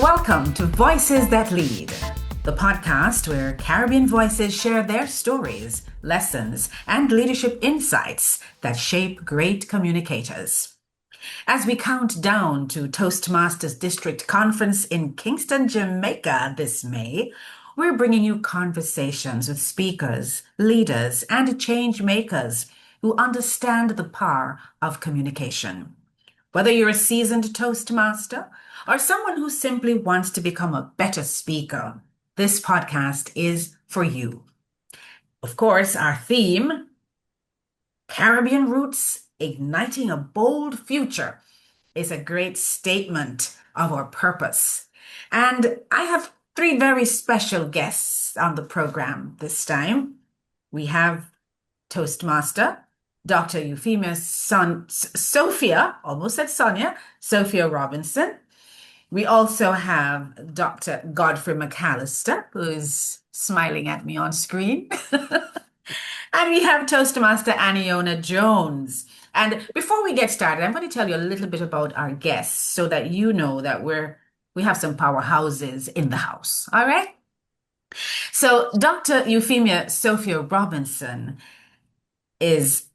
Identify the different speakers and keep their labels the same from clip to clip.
Speaker 1: Welcome to Voices That Lead, the podcast where Caribbean voices share their stories, lessons, and leadership insights that shape great communicators. As we count down to Toastmasters District Conference in Kingston, Jamaica this May, we're bringing you conversations with speakers, leaders, and change makers who understand the power of communication. Whether you're a seasoned Toastmaster or someone who simply wants to become a better speaker, this podcast is for you. Of course, our theme, Caribbean Roots, Igniting a Bold Future, is a great statement of our purpose. And I have three very special guests on the program this time. We have Toastmaster Dr. Euphemia Sophia, almost said Sonia, Sophia Robinson. We also have Dr. Godfrey McAllister, who's smiling at me on screen. And we have Toastmaster Aniona Jones. And before we get started, I'm going to tell you a little bit about our guests so that you know that we have some powerhouses in the house. All right? So Dr. Euphemia Sophia Robinson is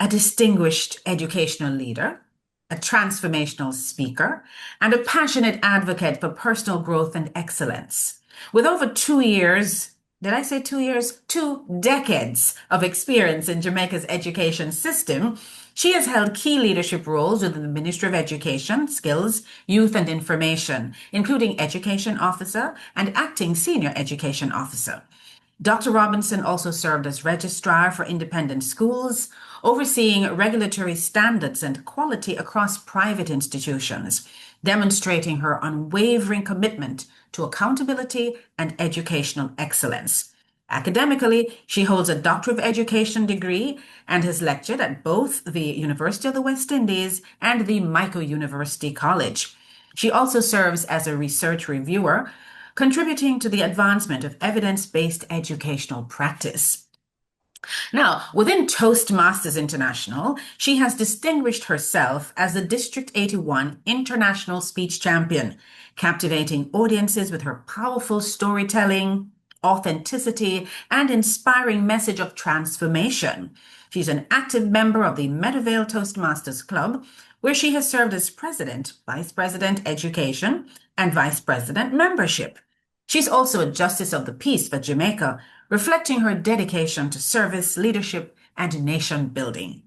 Speaker 1: a distinguished educational leader, a transformational speaker, and a passionate advocate for personal growth and excellence. With over 2 years, did I say 2 years? 2 decades of experience in Jamaica's education system, she has held key leadership roles within the Ministry of Education, Skills, Youth and Information, including Education Officer and Acting Senior Education Officer. Dr. Robinson also served as Registrar for Independent Schools, overseeing regulatory standards and quality across private institutions, demonstrating her unwavering commitment to accountability and educational excellence. Academically, she holds a Doctor of Education degree and has lectured at both the University of the West Indies and the Micro University College. She also serves as a research reviewer, contributing to the advancement of evidence-based educational practice. Now, within Toastmasters International, she has distinguished herself as the District 81 International Speech Champion, captivating audiences with her powerful storytelling, authenticity, and inspiring message of transformation. She's an active member of the Meadowvale Toastmasters Club, where she has served as President, Vice President Education, and Vice President Membership. She's also a Justice of the Peace for Jamaica, reflecting her dedication to service, leadership, and nation building.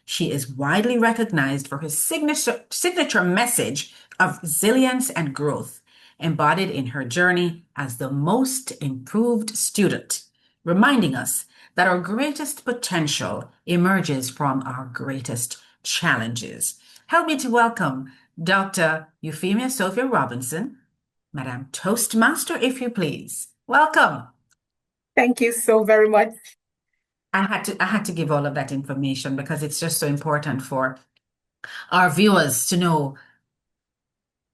Speaker 1: She is widely recognized for her signature message of resilience and growth, embodied in her journey as the most improved student, reminding us that our greatest potential emerges from our greatest challenges. Help me to welcome Dr. Euphemia Sophia Robinson, Madam Toastmaster, if you please. Welcome.
Speaker 2: Thank you so very much.
Speaker 1: I had to give all of that information because it's just so important for our viewers to know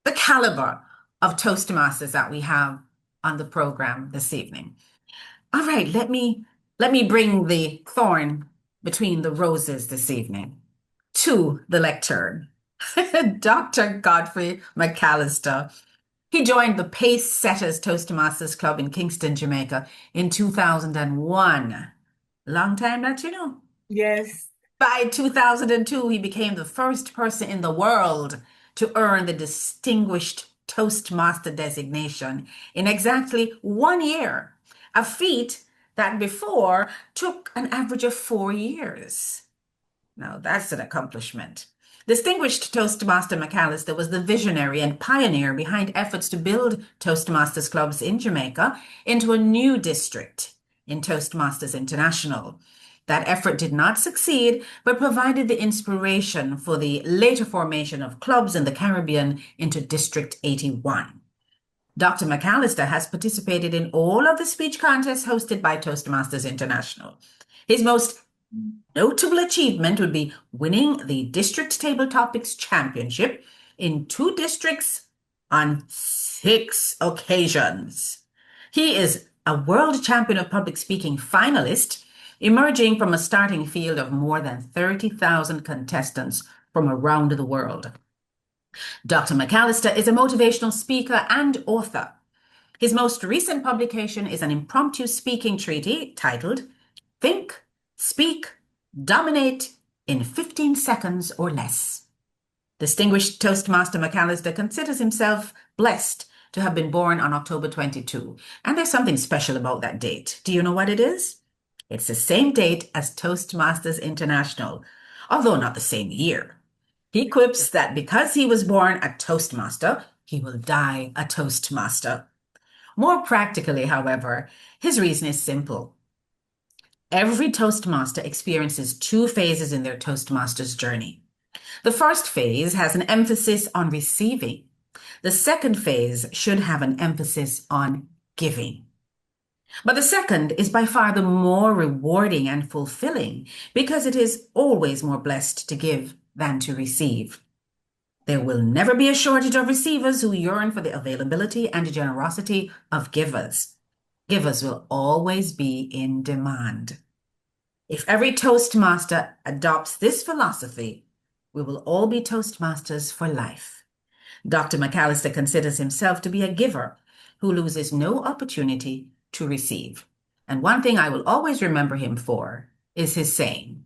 Speaker 1: the caliber of Toastmasters that we have on the program this evening. All right, let me bring the thorn between the roses this evening to the lectern. Dr. Godfrey McAllister. He joined the Pace Setters Toastmasters Club in Kingston, Jamaica in 2001. Long time that you know.
Speaker 2: Yes.
Speaker 1: By 2002, he became the first person in the world to earn the Distinguished Toastmaster designation in exactly 1 year, a feat that before took an average of 4 years. Now, that's an accomplishment. Distinguished Toastmaster McAllister was the visionary and pioneer behind efforts to build Toastmasters clubs in Jamaica into a new district in Toastmasters International. That effort did not succeed, but provided the inspiration for the later formation of clubs in the Caribbean into District 81. Dr. McAllister has participated in all of the speech contests hosted by Toastmasters International. His most notable achievement would be winning the District Table Topics Championship in 2 districts on 6 occasions. He is a world champion of public speaking finalist, emerging from a starting field of more than 30,000 contestants from around the world. Dr. McAllister is a motivational speaker and author. His most recent publication is an impromptu speaking treaty titled Think, Speak, Dominate in 15 Seconds or Less. Distinguished Toastmaster McAllister considers himself blessed to have been born on October 22, and there's something special about that date. Do you know what it is? It's the same date as Toastmasters International, although not the same year. He quips that because he was born a Toastmaster, he will die a Toastmaster. More practically, however, his reason is simple. Every Toastmaster experiences two phases in their Toastmaster's journey. The first phase has an emphasis on receiving. The second phase should have an emphasis on giving. But the second is by far the more rewarding and fulfilling because it is always more blessed to give than to receive. There will never be a shortage of receivers who yearn for the availability and generosity of givers. Givers will always be in demand. If every Toastmaster adopts this philosophy, we will all be Toastmasters for life. Dr. McAllister considers himself to be a giver who loses no opportunity to receive. And one thing I will always remember him for is his saying,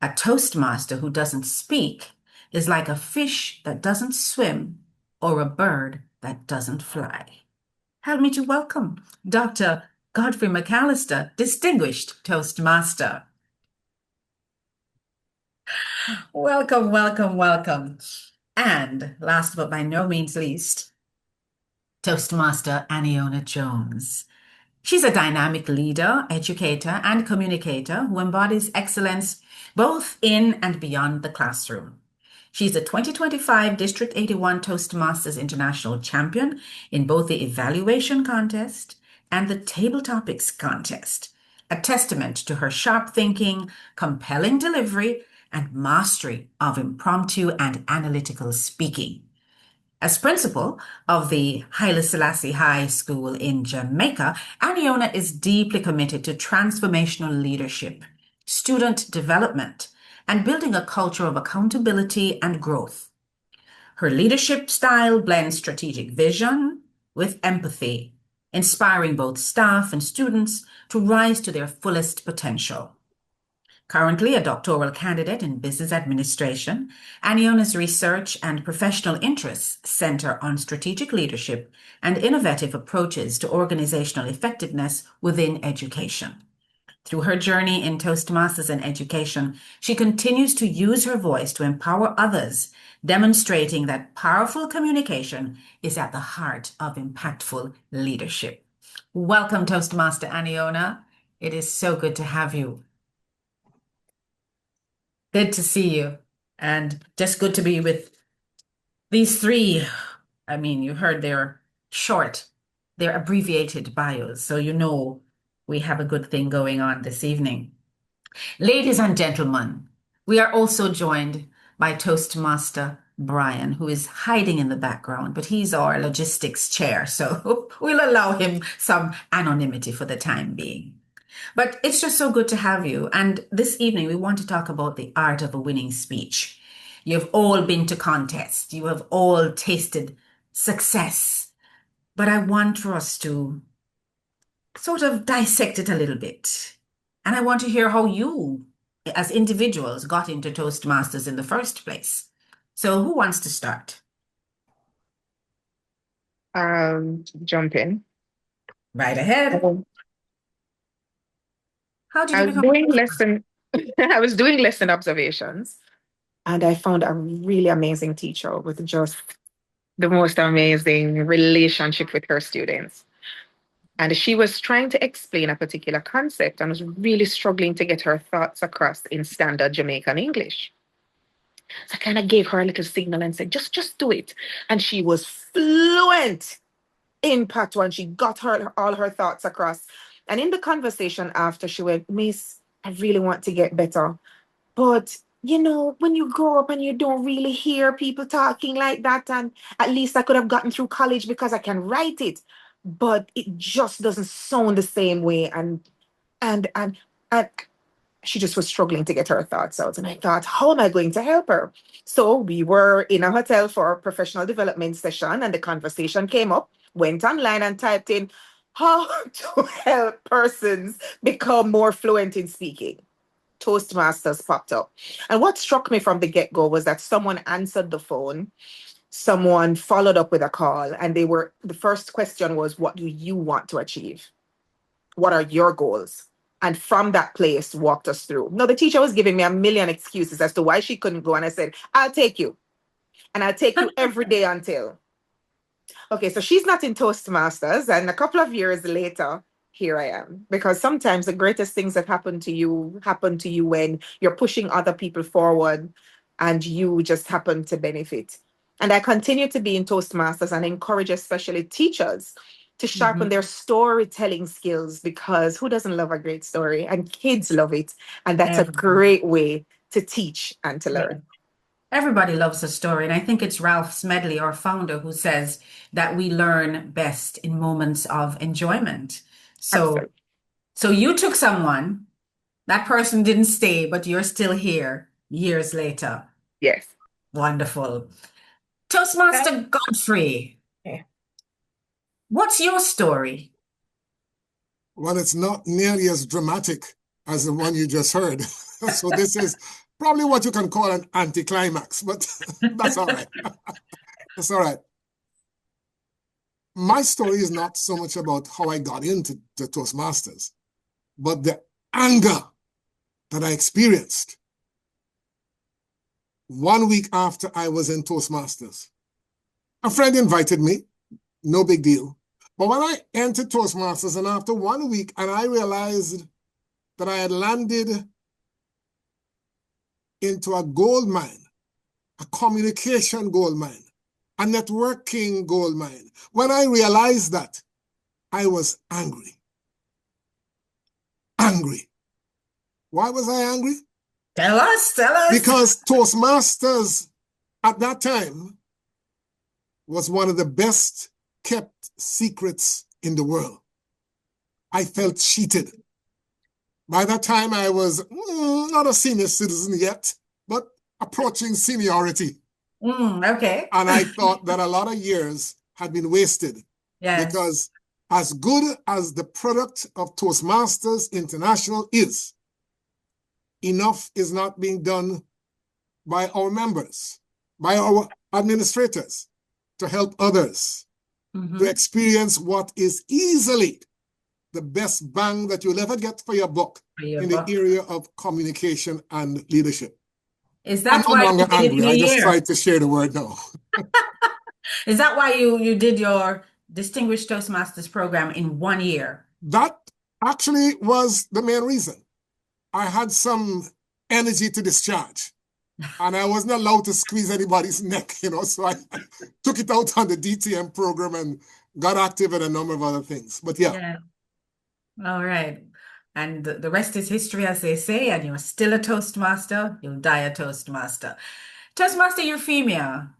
Speaker 1: a Toastmaster who doesn't speak is like a fish that doesn't swim or a bird that doesn't fly. Help me to welcome Dr. Godfrey McAllister, distinguished Toastmaster. Welcome, welcome, welcome. And last but by no means least, Toastmaster Aniona Jones. She's a dynamic leader, educator, and communicator who embodies excellence both in and beyond the classroom. She's a 2025 District 81 Toastmasters International Champion in both the evaluation contest and the table topics contest, a testament to her sharp thinking, compelling delivery, and mastery of impromptu and analytical speaking. As principal of the Haile Selassie High School in Jamaica, Aniona is deeply committed to transformational leadership, student development, and building a culture of accountability and growth. Her leadership style blends strategic vision with empathy, inspiring both staff and students to rise to their fullest potential. Currently a doctoral candidate in business administration, Aniona's research and professional interests center on strategic leadership and innovative approaches to organizational effectiveness within education. Through her journey in Toastmasters and education, she continues to use her voice to empower others, demonstrating that powerful communication is at the heart of impactful leadership. Welcome, Toastmaster Aniona. It is so good to have you. Good to see you. And just good to be with these three. I mean, you heard they're short, they're abbreviated bios. So you know we have a good thing going on this evening. Ladies and gentlemen, we are also joined by Toastmaster Brian, who is hiding in the background, but he's our logistics chair. So we'll allow him some anonymity for the time being. But it's just so good to have you. And this evening, we want to talk about the art of a winning speech. You've all been to contests, you have all tasted success. But I want for us to sort of dissect it a little bit. And I want to hear how you, as individuals, got into Toastmasters in the first place. So who wants to start?
Speaker 2: Jump in.
Speaker 1: Right ahead. How did
Speaker 2: I
Speaker 1: you
Speaker 2: was
Speaker 1: become a
Speaker 2: doing
Speaker 1: Toastmaster?
Speaker 2: I was doing lesson observations, and I found a really amazing teacher with just the most amazing relationship with her students. And she was trying to explain a particular concept and was really struggling to get her thoughts across in standard Jamaican English. So I kind of gave her a little signal and said, just do it. And she was fluent in patois and she got all her thoughts across. And in the conversation after, she went, Miss, I really want to get better. But when you grow up and you don't really hear people talking like that, and at least I could have gotten through college because I can write it, but it just doesn't sound the same way. And she just was struggling to get her thoughts out. And I thought, how am I going to help her? So we were in a hotel for a professional development session, and the conversation came up, went online and typed in how to help persons become more fluent in speaking. Toastmasters popped up. And what struck me from the get-go was that someone answered the phone, someone followed up with a call, and the first question was, what do you want to achieve? What are your goals? And from that place, walked us through. No, the teacher was giving me a million excuses as to why she couldn't go. And I said, I'll take you. And I'll take you every day until. Okay, so she's not in Toastmasters. And a couple of years later, here I am. Because sometimes the greatest things that happen to you when you're pushing other people forward and you just happen to benefit. And I continue to be in Toastmasters and encourage especially teachers to sharpen their storytelling skills, because who doesn't love a great story? And kids love it. And that's a great way to teach and to learn.
Speaker 1: Everybody loves a story. And I think it's Ralph Smedley, our founder, who says that we learn best in moments of enjoyment. So, so you took someone, that person didn't stay, but you're still here years later.
Speaker 2: Yes.
Speaker 1: Wonderful. Toastmaster Godfrey, what's your story?
Speaker 3: Well, it's not nearly as dramatic as the one you just heard. So this is probably what you can call an anticlimax, but that's all right. That's all right. My story is not so much about how I got into the Toastmasters, but the anger that I experienced 1 week after I was in Toastmasters. A friend invited me, no big deal. But when I entered Toastmasters, and after 1 week, and I realized that I had landed into a gold mine, a communication gold mine, a networking gold mine. When I realized that, I was angry. Angry. Why was I angry?
Speaker 1: Tell us.
Speaker 3: Because Toastmasters at that time was one of the best kept secrets in the world. I felt cheated. By that time, I was not a senior citizen yet, but approaching seniority.
Speaker 1: Okay.
Speaker 3: And I thought that a lot of years had been wasted.
Speaker 1: Yes.
Speaker 3: Because as good as the product of Toastmasters International is, enough is not being done by our members, by our administrators, to help others to experience what is easily the best bang that you'll ever get for your buck in the area of communication and leadership.
Speaker 1: Is that
Speaker 3: I'm no longer angry. I just tried to share the word now.
Speaker 1: Is that why you did your Distinguished Toastmasters program in 1 year?
Speaker 3: That actually was the main reason. I had some energy to discharge, and I wasn't allowed to squeeze anybody's neck, so I took it out on the DTM program and got active in a number of other things. But yeah.
Speaker 1: All right. And the rest is history, as they say, and you're still a Toastmaster. You'll die a Toastmaster. Toastmaster Euphemia,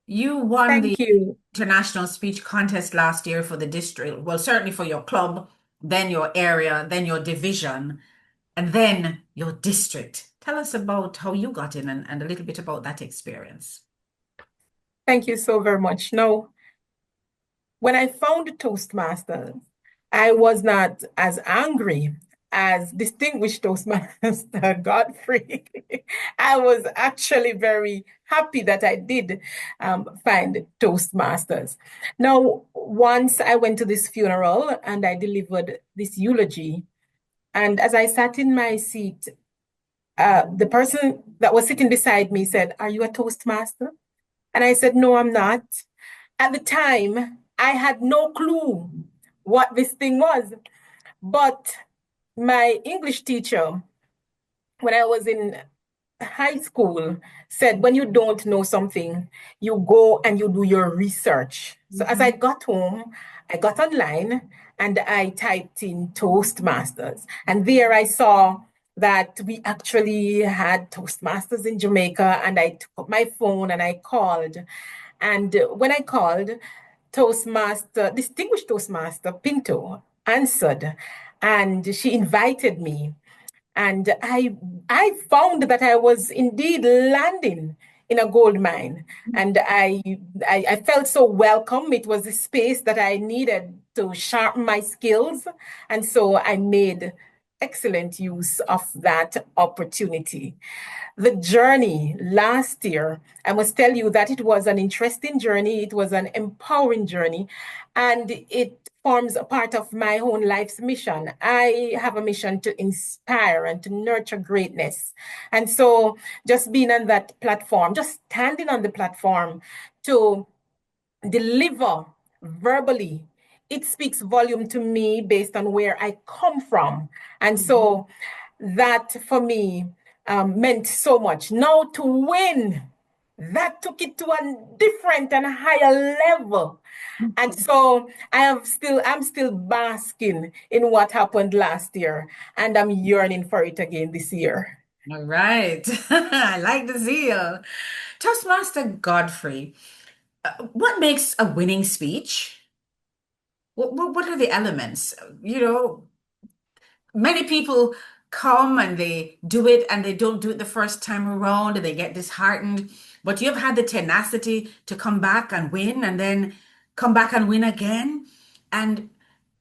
Speaker 1: you won the International Speech Contest last year for the district. Well, certainly for your club, then your area, then your division, and then your district. Tell us about how you got in and a little bit about that experience.
Speaker 4: Thank you so very much. Now, when I found Toastmasters, I was not as angry as Distinguished Toastmaster Godfrey. I was actually very happy that I did find Toastmasters. Now, once I went to this funeral and I delivered this eulogy, and as I sat in my seat, the person that was sitting beside me said, "Are you a Toastmaster?" And I said, "No, I'm not." At the time, I had no clue what this thing was. But my English teacher, when I was in high school, said, when you don't know something, you go and you do your research. So as I got home, I got online and I typed in Toastmasters. And there I saw that we actually had Toastmasters in Jamaica, and I took up my phone and I called. And when I called, Distinguished Toastmaster Pinto answered, and she invited me And I found that I was indeed landing in a gold mine. And I felt so welcome. It was a space that I needed to sharpen my skills. And so I made excellent use of that opportunity. The journey last year, I must tell you that it was an interesting journey. It was an empowering journey, and it forms a part of my own life's mission. I have a mission to inspire and to nurture greatness. And so just being on that platform, just standing on the platform to deliver verbally, it speaks volume to me based on where I come from. And so that for me meant so much. Now to win, that took it to a different and higher level. And so I'm still basking in what happened last year, and I'm yearning for it again this year.
Speaker 1: All right. I like the zeal. Toastmaster Godfrey, what makes a winning speech? What are the elements? You know, many people come and they do it and they don't do it the first time around and they get disheartened. But you've had the tenacity to come back and win and then come back and win again. And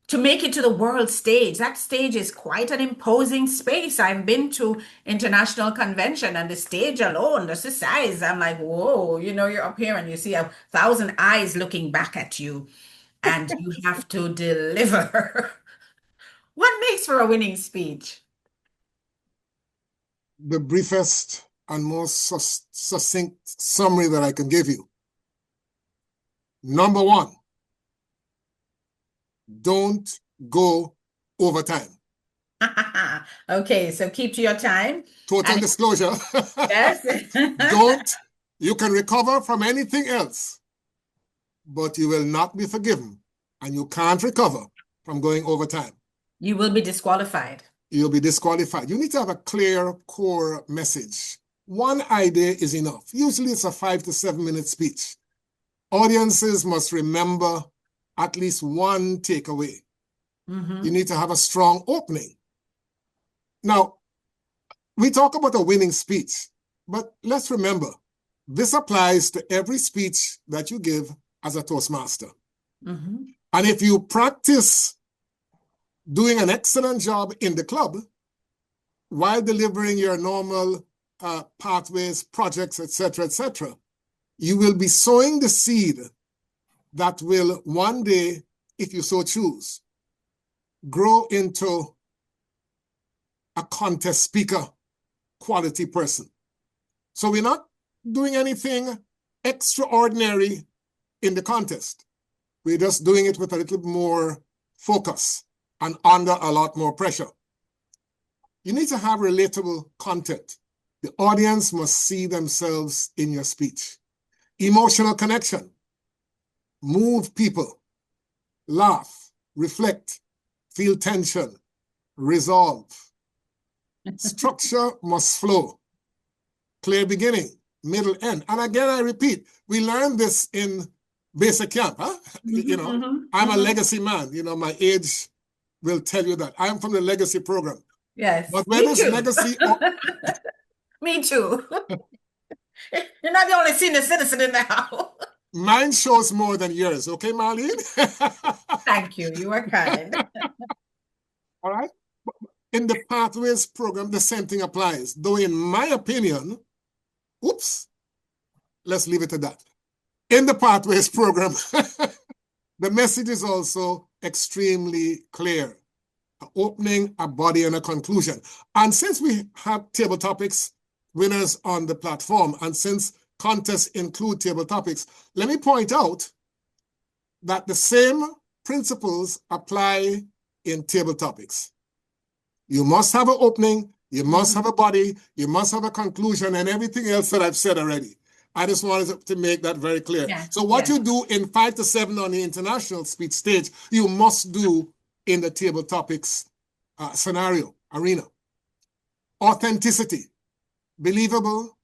Speaker 1: to make it to the world stage, that stage is quite an imposing space. I've been to international convention and the stage alone, just the size. I'm like, whoa, you know, you're up here and you see 1,000 eyes looking back at you and you have to deliver. What makes for a winning speech?
Speaker 3: The briefest and most succinct summary that I can give you. Number one, don't go overtime.
Speaker 1: Okay, so keep to your time.
Speaker 3: Total
Speaker 1: And
Speaker 3: disclosure.
Speaker 1: yes.
Speaker 3: Don't. You can recover from anything else, but you will not be forgiven, and you can't recover from going overtime.
Speaker 1: You will be disqualified.
Speaker 3: You'll be disqualified. You need to have a clear core message. One idea is enough. Usually it's a 5 to 7 minute speech. Audiences must remember at least one takeaway.
Speaker 1: Mhm.
Speaker 3: You need to have a strong opening. Now, we talk about a winning speech, but let's remember, this applies to every speech that you give as a Toastmaster.
Speaker 1: Mhm.
Speaker 3: And if you practice doing an excellent job in the club while delivering your normal pathways, projects, etc., you will be sowing the seed that will one day, if you so choose, grow into a contest speaker quality person. So we're not doing anything extraordinary in the contest. We're just doing it with a little more focus and under a lot more pressure. You need to have relatable content. The audience must see themselves in your speech. Emotional connection. Move people. Laugh. Reflect. Feel tension. Resolve. Structure must flow. Clear beginning, middle, end. And again, I repeat, we learned this in basic camp. Huh? You know, I'm a legacy man. You know, my age will tell you that. I'm from the legacy program.
Speaker 1: Yes.
Speaker 3: But whether it's legacy or...
Speaker 1: Me too. You're not the only senior citizen in the house.
Speaker 3: Mine shows more than yours. Okay, Marlene?
Speaker 1: Thank you. You are kind.
Speaker 3: All right. In the Pathways program, the same thing applies. Though in my opinion, oops, let's leave it at that. In the Pathways program, the message is also extremely clear. An opening, a body, and a conclusion. And since we have table topics winners on the platform, and since contests include table topics, let me point out that the same principles apply in table topics. You must have an opening, you must have a body, you must have a conclusion, and everything else that I've said already. I just wanted to make that very clear.
Speaker 1: Yeah,
Speaker 3: So what
Speaker 1: yeah.
Speaker 3: you do in 5 to 7 on the international speech stage, you must do in the table topics scenario, arena. Authenticity, believable,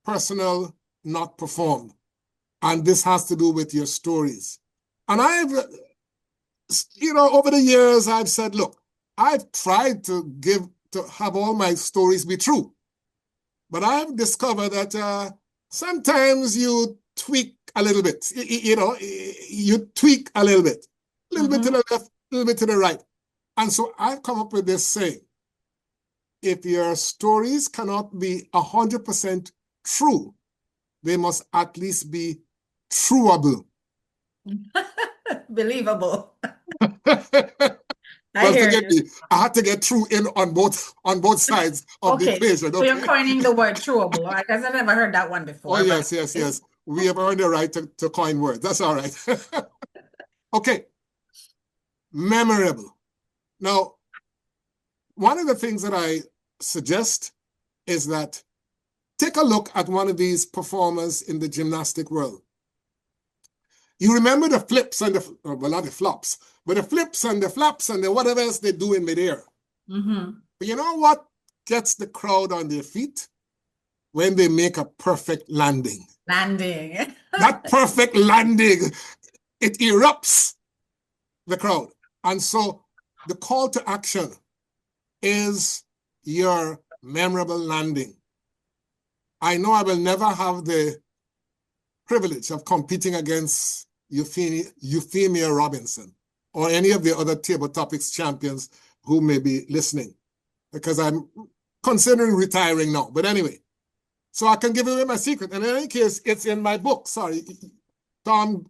Speaker 3: personal, not performed. And this has to do with your stories. And I've, you know, over the years, I've said, look, I've tried to give to have all my stories be true. But I've discovered that sometimes you tweak a little bit. You tweak a little bit to the left, a little bit to the right. And so I've come up with this saying: if your stories cannot be 100% true, they must at least be trueable.
Speaker 1: Believable. I
Speaker 3: Well,
Speaker 1: hear
Speaker 3: forget
Speaker 1: you.
Speaker 3: me. I had to get true in on both sides of the
Speaker 1: Okay,
Speaker 3: equation.
Speaker 1: so you're
Speaker 3: Okay.
Speaker 1: coining the word trueable, right? Because I've never heard that one
Speaker 3: Oh,
Speaker 1: before. But
Speaker 3: yes. We have earned the right to coin words. That's all right. Okay. Memorable. Now, one of the things that I suggest is that take a look at one of these performers in the gymnastic world. You remember the flips and well, not the flops, but the flips and the flaps and the whatever else they do in midair. But you know what gets the crowd on their feet? When they make a perfect landing.
Speaker 1: landing.
Speaker 3: That perfect landing, it erupts the crowd. And so the call to action is your memorable landing. I know I will never have the privilege of competing against Euphemia Robinson or any of the other table topics champions who may be listening, because I'm considering retiring now. But anyway, so I can give away my secret. And in any case, it's in my book. Sorry, Tom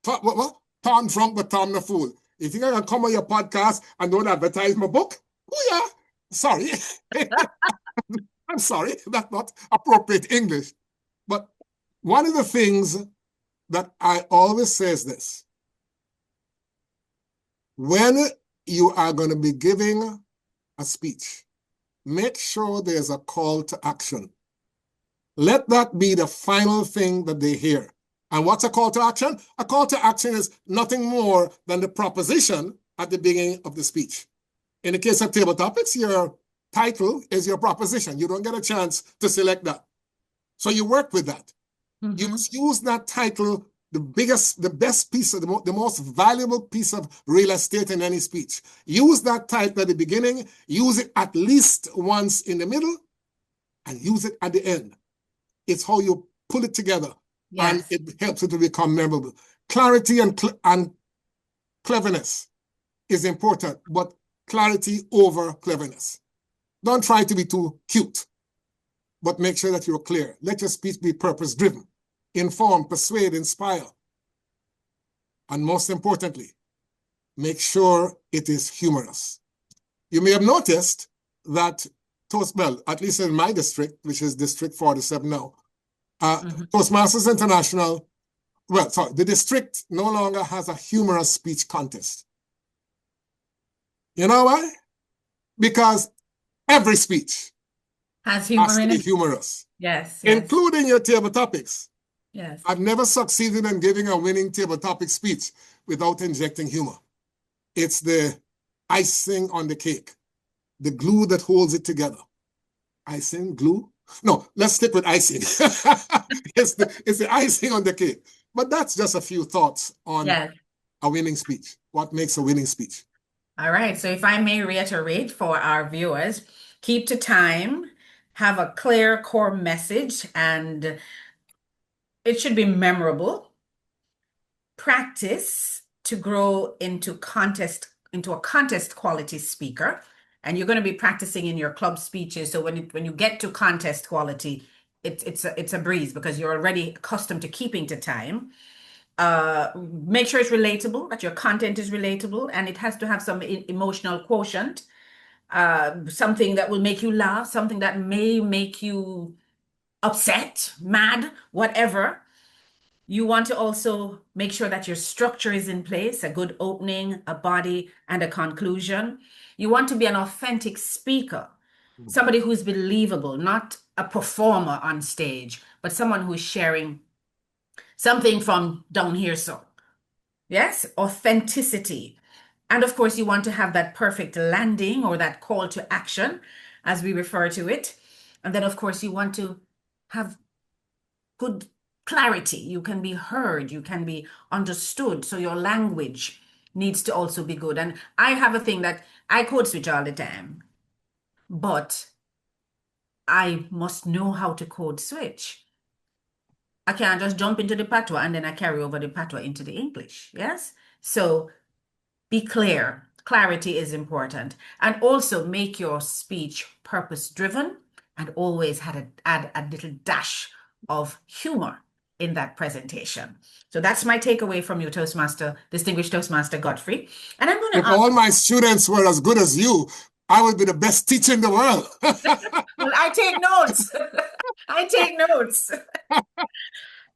Speaker 3: Drunk, but Tom the Fool. You think I can come on your podcast and don't advertise my book? Oh, yeah. Sorry. I'm sorry. That's not appropriate English. But one of the things that I always say is this: when you are going to be giving a speech, make sure there's a call to action. Let that be the final thing that they hear. And what's a call to action? A call to action is nothing more than the proposition at the beginning of the speech. In the case of table topics, your title is your proposition. You don't get a chance to select that. So you work with that. You must use that title, the best piece of the most valuable piece of real estate in any speech. Use that title at the beginning, use it at least once in the middle, and use it at the end. It's how you pull it together.
Speaker 1: Yes.
Speaker 3: And it helps it to become memorable. Clarity and cleverness is important, but clarity over cleverness. Don't try to be too cute, but make sure that you're clear. Let your speech be purpose-driven, inform, persuade, inspire. And most importantly, make sure it is humorous. You may have noticed that at least in my district, which is District 47 now, Toastmasters International, the district no longer has a humorous speech contest. You know why? Because every speech
Speaker 1: has humor
Speaker 3: has to
Speaker 1: in
Speaker 3: be
Speaker 1: it.
Speaker 3: humorous.
Speaker 1: Yes.
Speaker 3: Including your table topics.
Speaker 1: Yes.
Speaker 3: I've never succeeded in giving a winning table topic speech without injecting humor. It's the icing on the cake, the glue that holds it together. Icing, glue? No, let's stick with icing. It's the icing on the cake. But that's just a few thoughts on a winning speech. What makes a winning speech?
Speaker 1: All right. So if I may reiterate for our viewers, keep to time, have a clear core message, and it should be memorable. Practice to grow into a contest quality speaker. And you're going to be practicing in your club speeches. So when you get to contest quality, it's a breeze because you're already accustomed to keeping to time. Make sure it's relatable, that your content is relatable, and it has to have some emotional quotient, something that will make you laugh, something that may make you upset, mad, whatever. You want to also make sure that your structure is in place, a good opening, a body, and a conclusion. You want to be an authentic speaker, somebody who's believable, not a performer on stage, but someone who's sharing something from down here. So, yes, authenticity. And of course, you want to have that perfect landing or that call to action, as we refer to it. And then, of course, you want to have good clarity. You can be heard, you can be understood. So your language needs to also be good. And I have a thing that I code switch all the time. but I must know how to code switch. I can't just jump into the patois and then I carry over the patois into the English. Yes. So be clear. Clarity is important. And also make your speech purpose driven and always add a little dash of humor in that presentation. So that's my takeaway from you, Toastmaster, distinguished Toastmaster Godfrey. And I'm going to
Speaker 3: If all my students were as good as you, I would be the best teacher in the world.
Speaker 1: well, I take notes. I take notes.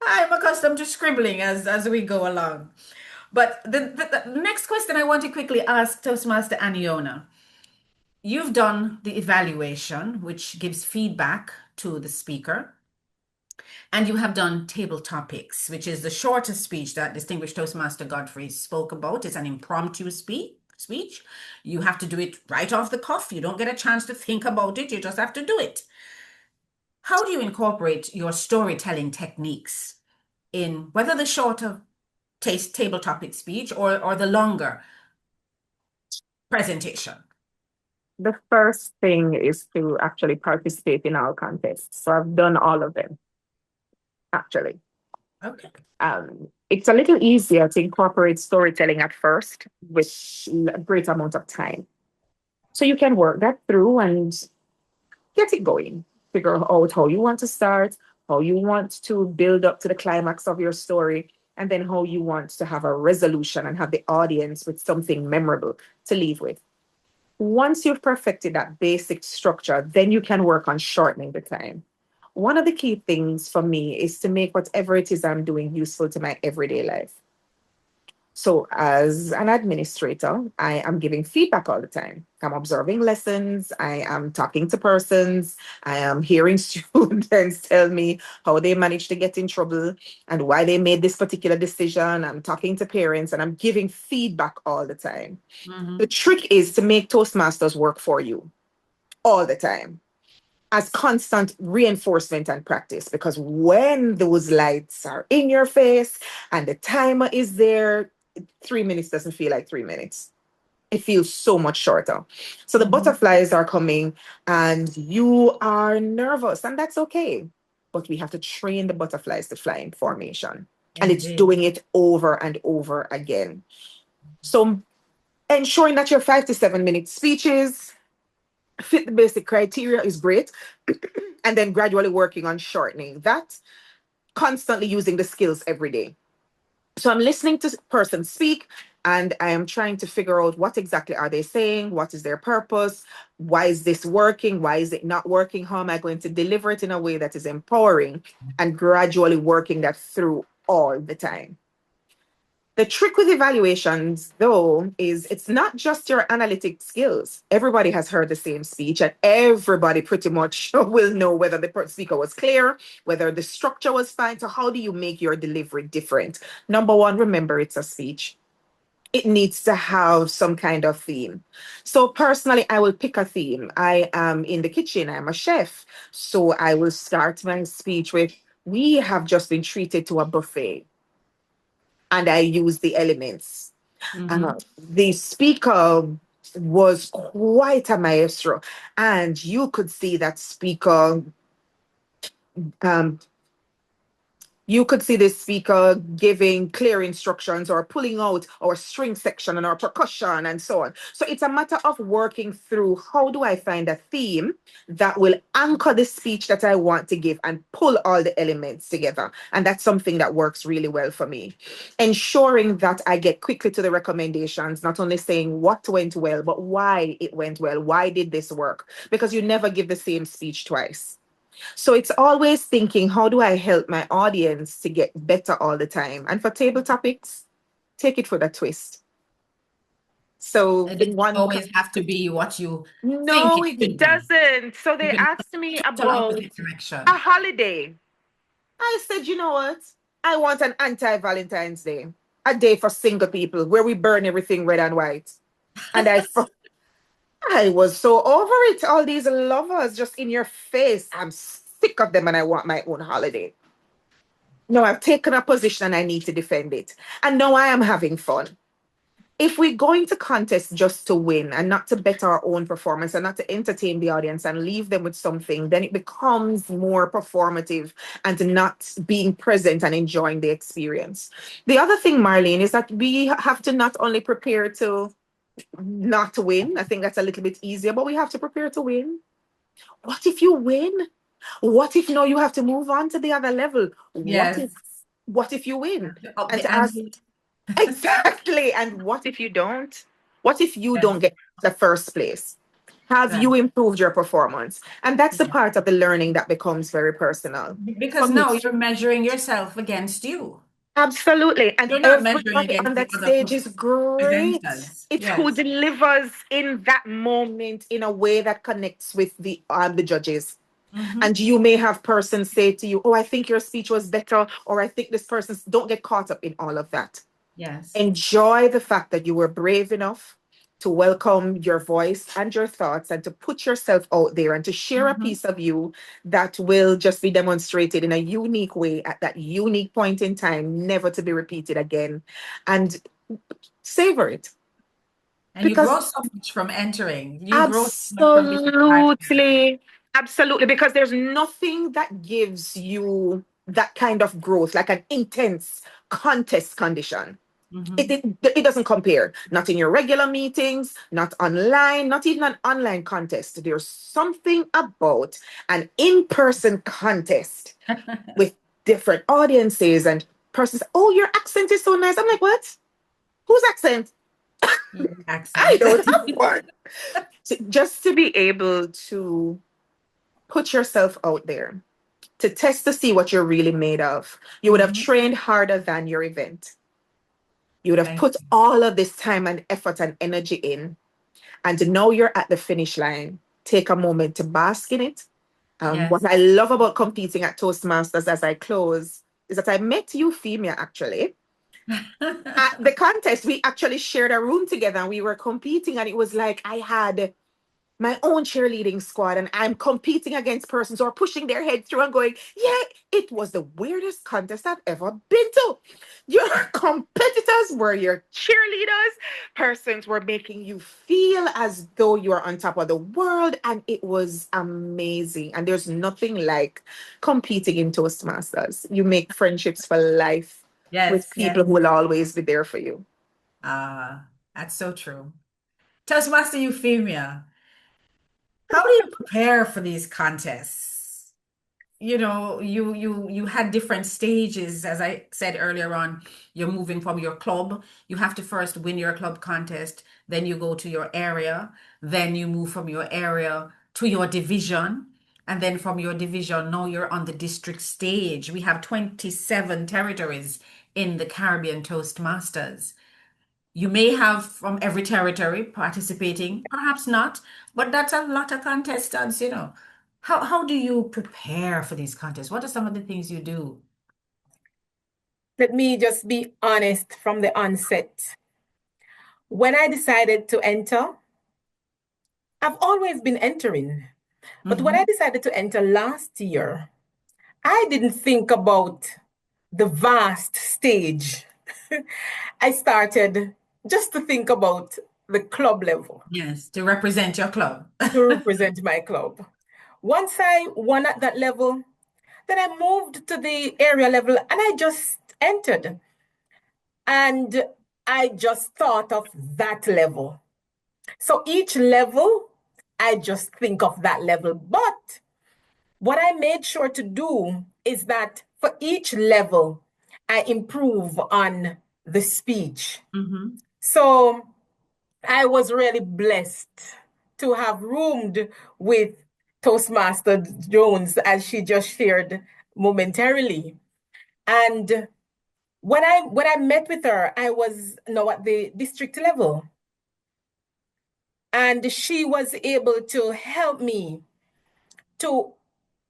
Speaker 1: I'm accustomed to scribbling as we go along. But the next question I want to quickly ask Toastmaster Aniona. You've done the evaluation, which gives feedback to the speaker, and you have done table topics, which is the shortest speech that distinguished Toastmaster Godfrey spoke about. It's an impromptu speech. You have to do it right off the cuff. You don't get a chance to think about it. You just have to do it. How do you incorporate your storytelling techniques in whether the shorter table topic speech or the longer presentation?
Speaker 2: The first thing is to actually participate in all contests. So I've done all of them, actually.
Speaker 1: Okay.
Speaker 2: It's a little easier to incorporate storytelling at first with a great amount of time. So you can work that through and get it going. Figure out how you want to start, how you want to build up to the climax of your story, and then how you want to have a resolution and have the audience with something memorable to leave with. Once you've perfected that basic structure, then you can work on shortening the time. One of the key things for me is to make whatever it is I'm doing useful to my everyday life. So as an administrator, I am giving feedback all the time. I'm observing lessons. I am talking to persons. I am hearing students tell me how they managed to get in trouble and why they made this particular decision. I'm talking to parents and I'm giving feedback all the time.
Speaker 1: Mm-hmm.
Speaker 2: The trick is to make Toastmasters work for you all the time as constant reinforcement and practice, because when those lights are in your face and the timer is there, 3 minutes doesn't feel like 3 minutes. It feels so much shorter. So the butterflies are coming and you are nervous, and that's okay. But we have to train the butterflies to fly in formation. And it's doing it over and over again. So ensuring that your 5 to 7 minute speeches fit the basic criteria is great. And then gradually working on shortening that, constantly using the skills every day. So I'm listening to persons speak and I am trying to figure out what exactly are they saying? What is their purpose? Why is this working? Why is it not working? How am I going to deliver it in a way that is empowering, and gradually working that through all the time? The trick with evaluations, though, is it's not just your analytic skills. Everybody has heard the same speech, and everybody pretty much will know whether the speaker was clear, whether the structure was fine. So how do you make your delivery different? Number one, remember it's a speech. It needs to have some kind of theme. So personally, I will pick a theme. I am in the kitchen. I'm a chef. So I will start my speech with, we have just been treated to a buffet. And I use the elements. The speaker was quite a maestro, and you could see that speaker. You could see the speaker giving clear instructions or pulling out our string section and our percussion and so on. So it's a matter of working through, how do I find a theme that will anchor the speech that I want to give and pull all the elements together? And that's something that works really well for me. Ensuring that I get quickly to the recommendations, not only saying what went well, but why it went well. Why did this work? Because you never give the same speech twice. So it's always thinking, how do I help my audience to get better all the time? And for table topics, take it for the twist. So
Speaker 1: it doesn't always have to be what you
Speaker 2: no,
Speaker 1: think
Speaker 2: it doesn't. So they asked me about a holiday. I said, you know what? I want an anti-Valentine's Day, a day for single people where we burn everything red and white. And I was so over it. All these lovers just in your face. I'm sick of them and I want my own holiday. No, I've taken a position and I need to defend it. And now I am having fun. if we're going to contest just to win and not to better our own performance and not to entertain the audience and leave them with something, then it becomes more performative and not being present and enjoying the experience. The other thing, Marlene, is that we have to not only prepare to not win. I think that's a little bit easier, but we have to prepare to win. What if you win? What if no, you have to move on to the other level?
Speaker 1: Yes.
Speaker 2: What if you win?
Speaker 1: Up
Speaker 2: And
Speaker 1: the
Speaker 2: to ask
Speaker 1: ante.
Speaker 2: exactly. And what if you don't? What if you
Speaker 1: Yes.
Speaker 2: don't get the first place? Have you
Speaker 1: Right.
Speaker 2: improved your performance? And that's the
Speaker 1: Yeah.
Speaker 2: part of the learning that becomes very personal.
Speaker 1: Because
Speaker 2: For me,
Speaker 1: now you're measuring yourself against you.
Speaker 2: absolutely. And
Speaker 1: You're not measuring
Speaker 2: everybody on
Speaker 1: against the
Speaker 2: that
Speaker 1: other
Speaker 2: stage is great.
Speaker 1: presenters.
Speaker 2: It's who
Speaker 1: Yes.
Speaker 2: delivers in that moment in a way that connects with the judges.
Speaker 1: Mm-hmm.
Speaker 2: And you may have persons say to you, "Oh, I think your speech was better," or "I think this person." Don't get caught up in all of that.
Speaker 1: Yes.
Speaker 2: Enjoy the fact that you were brave enough to welcome your voice and your thoughts and to put yourself out there and to share a
Speaker 1: Mm-hmm.
Speaker 2: piece of you that will just be demonstrated in a unique way at that unique point in time, never to be repeated again. And savor it.
Speaker 1: And you grow
Speaker 2: Because
Speaker 1: so much from entering. You grow so much from being part of it.
Speaker 2: absolutely, because there's nothing that gives you that kind of growth, like an intense contest condition.
Speaker 1: Mm-hmm.
Speaker 2: It doesn't compare. Not in your regular meetings, not online, not even an online contest. There's something about an in-person contest with different audiences and persons. "Oh, your accent is so nice." I'm like, what? Whose accent?
Speaker 1: Your
Speaker 2: I
Speaker 1: accent.
Speaker 2: don't have one. So just to be able to put yourself out there, to test to see what you're really made of. You would have
Speaker 1: Mm-hmm.
Speaker 2: trained harder than your event. You would have
Speaker 1: Thank
Speaker 2: put
Speaker 1: you.
Speaker 2: all of this time and effort and energy in. And now you're at the finish line. Take a moment to bask in it. What
Speaker 1: Yes.
Speaker 2: I love about competing at Toastmasters as I close is that I met Euphemia actually. At the contest, we actually shared a room together and we were competing, and it was like I had my own cheerleading squad and I'm competing against persons who are pushing their head through and going, yeah, it was the weirdest contest I've ever been to. Your competitors were your cheerleaders. Persons were making you feel as though you are on top of the world. And it was amazing. And there's nothing like competing in Toastmasters. You make friendships for life with
Speaker 1: Yes.
Speaker 2: people
Speaker 1: Yes.
Speaker 2: who will always be there for you.
Speaker 1: That's so true. Toastmaster Euphemia, how do you prepare for these contests? You had different stages, as I said earlier on. You're moving from your club. You have to first win your club contest, then you go to your area, then you move from your area to your division, and then from your division, now you're on the district stage. We have 27 territories in the Caribbean Toastmasters. You may have from every territory participating, perhaps not, but that's a lot of contestants. How do you prepare for these contests? What are some of the things you do?
Speaker 4: Let me just be honest from the onset. When I decided to enter, I've always been entering. But when I
Speaker 1: Hmm.
Speaker 4: decided to enter last year, I didn't think about the vast stage. I started just to think about the club level
Speaker 1: Yes, to represent your club.
Speaker 4: to represent my club. Once I won at that level, then I moved to the area level and I just entered. And I just thought of that level. So each level, I just think of that level. But what I made sure to do is that for each level, I improve on the speech.
Speaker 1: Hmm.
Speaker 4: So I was really blessed to have roomed with Toastmaster Jones, as she just shared momentarily. And when I met with her, I was now at the district level. And she was able to help me to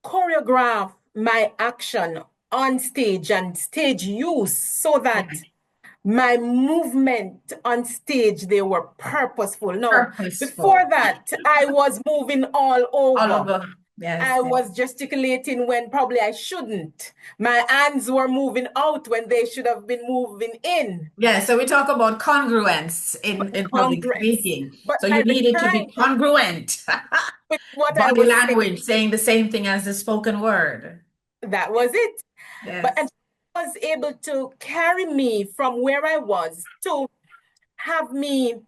Speaker 4: choreograph my action on stage and stage use so
Speaker 1: Yeah,
Speaker 4: that my movement on stage, they were purposeful. Now, before
Speaker 1: purposeful.
Speaker 4: that, I was moving all
Speaker 1: All
Speaker 4: over.
Speaker 1: over. Yes.
Speaker 4: I was gesticulating when probably I shouldn't. My hands were moving out when they should have been moving in.
Speaker 1: Yeah, so we talk about congruence in public
Speaker 4: Congress.
Speaker 1: speaking.
Speaker 4: But
Speaker 1: So you
Speaker 4: at the
Speaker 1: needed to be
Speaker 4: time,
Speaker 1: congruent.
Speaker 4: with what I
Speaker 1: Body
Speaker 4: was saying,
Speaker 1: language, saying the same thing as the spoken word.
Speaker 4: that was it. But and
Speaker 1: Yes.
Speaker 4: she was able to carry me from where I was to have me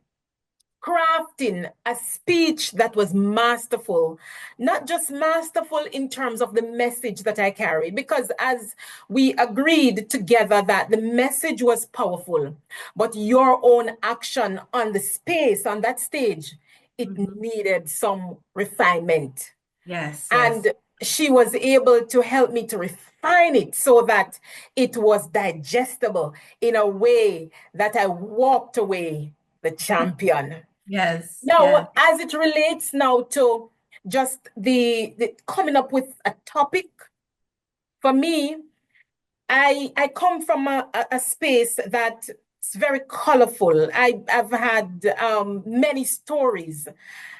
Speaker 4: crafting a speech that was masterful, not just masterful in terms of the message that I carried, because as we agreed together that the message was powerful, but your own action on the space, on that stage, it
Speaker 1: Mhm.
Speaker 4: needed some refinement.
Speaker 1: Yes, yes.
Speaker 4: And she was able to help me to refine it so that it was digestible in a way that I walked away the champion.
Speaker 1: Yes, yes.
Speaker 4: Now, as it relates now to just the coming up with a topic, for me, I come from a space that's very colorful. I've had many stories.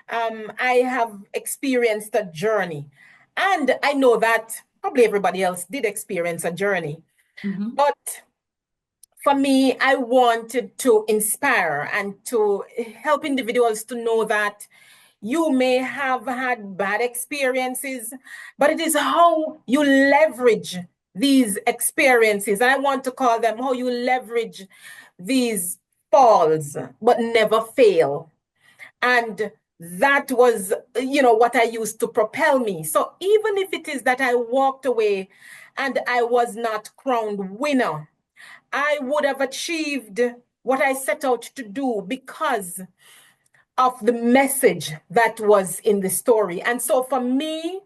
Speaker 4: I have experienced a journey. And I know that probably everybody else did experience a journey.
Speaker 1: Mhm.
Speaker 4: But for me, I wanted to inspire and to help individuals to know that you may have had bad experiences, but it is how you leverage these experiences. I want to call them how you leverage these falls, but never fail. And that was, what I used to propel me. So even if it is that I walked away and I was not crowned winner, I would have achieved what I set out to do because of the message that was in the story. And so for me,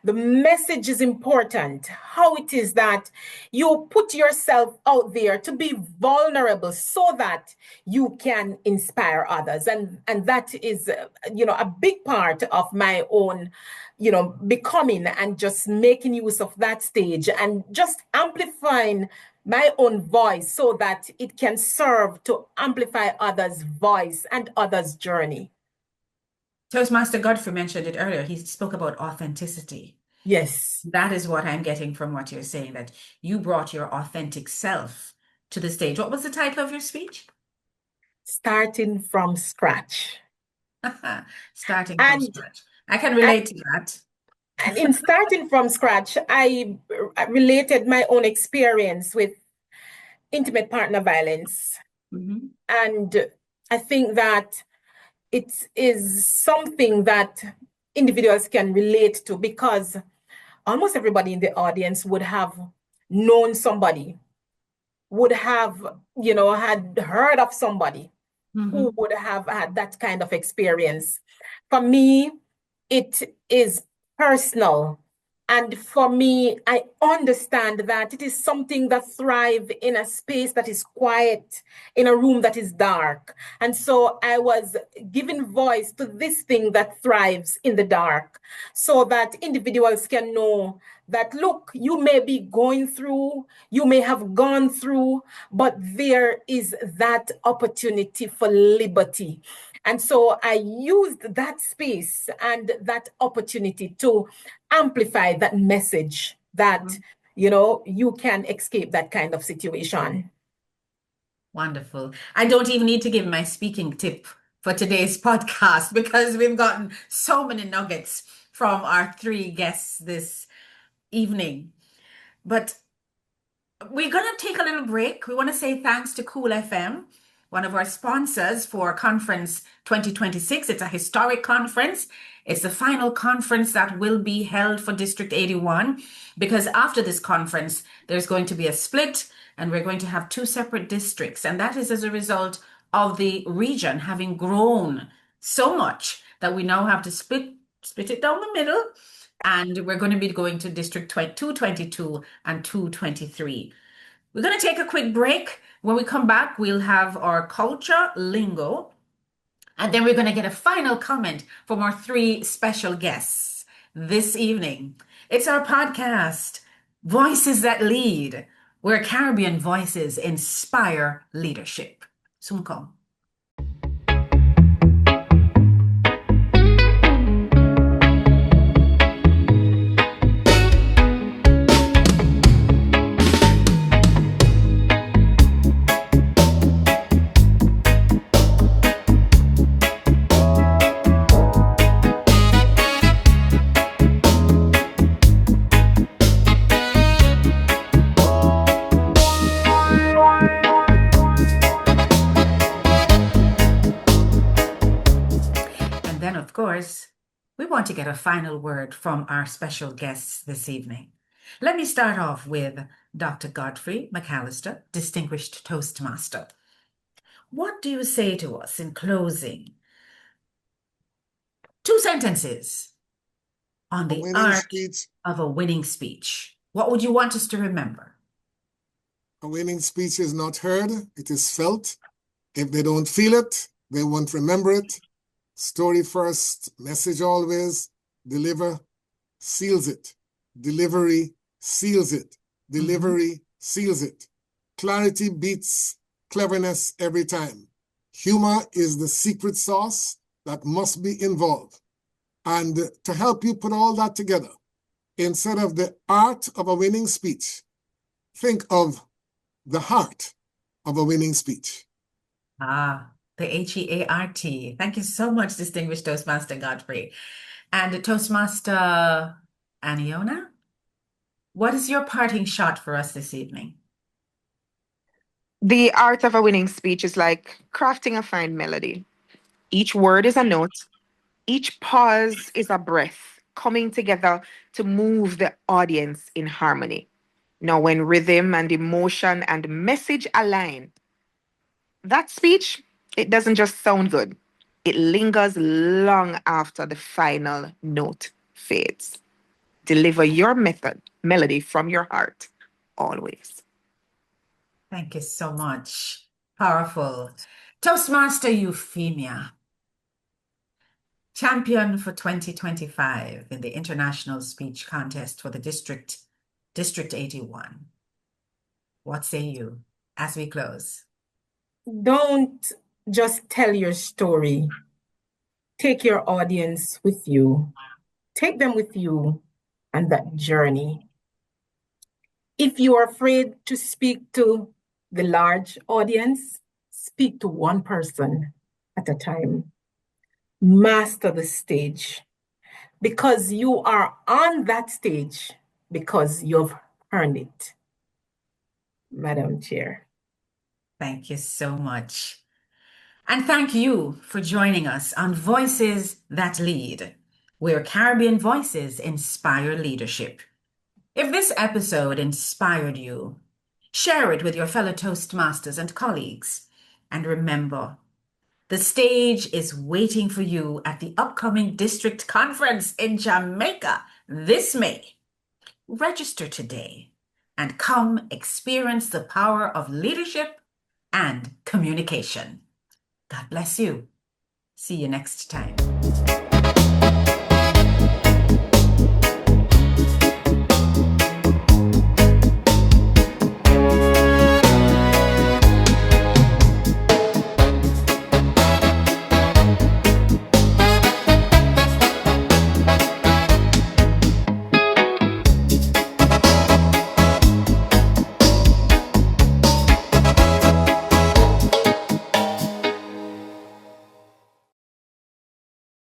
Speaker 4: the message is important. How it is that you put yourself out there to be vulnerable so that you can inspire others. And that is, a big part of my own, becoming and just making use of that stage and just amplifying my own voice so that it can serve to amplify others' voice and others' journey.
Speaker 1: Toastmaster Godfrey mentioned it earlier. He spoke about authenticity.
Speaker 4: Yes.
Speaker 1: That is what I'm getting from what you're saying, that you brought your authentic self to the stage. What was the title of your speech?
Speaker 4: Starting from scratch.
Speaker 1: Starting from
Speaker 4: And,
Speaker 1: scratch. I can
Speaker 4: and,
Speaker 1: relate to that.
Speaker 4: and in starting from scratch, I related my own experience with intimate partner violence.
Speaker 1: Mhm.
Speaker 4: And I think that it is something that individuals can relate to because almost everybody in the audience would have known somebody, would have, had heard of somebody who
Speaker 1: Mhm.
Speaker 4: would have had that kind of experience. For me, it is personal. And for me, I understand that it is something that thrives in a space that is quiet, in a room that is dark. And so I was giving voice to this thing that thrives in the dark so that individuals can know that, look, you may be going through, you may have gone through, but there is that opportunity for liberty. And so I used that space and that opportunity to amplify that message that, you can escape that kind of situation.
Speaker 1: Wonderful. I don't even need to give my speaking tip for today's podcast because we've gotten so many nuggets from our three guests this evening. But we're going to take a little break. We want to say thanks to Cool FM, one of our sponsors for Conference 2026. It's a historic conference. It's the final conference that will be held for District 81 because after this conference, there's going to be a split and we're going to have two separate districts. And that is as a result of the region having grown so much that we now have to split it down the middle. And we're going to be going to District 222 and 223. We're going to take a quick break. When we come back, we'll have our culture lingo. And then we're going to get a final comment from our three special guests this evening. It's our podcast, Voices That Lead, where Caribbean voices inspire leadership. Soon come. course, we want to get a final word from our special guests this evening. Let me start off with Dr. Godfrey McAllister, Distinguished Toastmaster. What do you say to us in closing? 2 sentences on the art
Speaker 3: speech.
Speaker 1: of a winning speech. What would you want us to remember?
Speaker 3: A winning speech is not heard, it is felt. If they don't feel it, they won't remember it. Story first, message always. Deliver seals it. Delivery seals it. Delivery seals it. Clarity beats cleverness every time. Humor is the secret sauce that must be involved. And to help you put all that together, instead of the art of a winning speech, think of the heart of a winning speech.
Speaker 1: Ah, the HEART. Thank you so much, Distinguished Toastmaster Godfrey. And Toastmaster Aniona, what is your parting shot for us this evening?
Speaker 2: The art of a winning speech is like crafting a fine melody. Each word is a note, each pause is a breath coming together to move the audience in harmony. Now, when rhythm and emotion and message align, that speech, it doesn't just sound good, it lingers long after the final note fades. Deliver your melody from your heart, always.
Speaker 1: Thank you so much. Powerful. Toastmaster Euphemia, champion for 2025 in the International Speech Contest for the District 81. What say you as we close?
Speaker 4: Don't just tell your story. Take your audience with you. Take them with you on that journey. If you are afraid to speak to the large audience, speak to one person at a time. Master the stage because you are on that stage because you've earned it. Madam Chair.
Speaker 1: Thank you so much. And thank you for joining us on Voices That Lead, where Caribbean voices inspire leadership. If this episode inspired you, share it with your fellow Toastmasters and colleagues. And remember, the stage is waiting for you at the upcoming district conference in Jamaica this May. Register today and come experience the power of leadership and communication. God bless you. See you next time.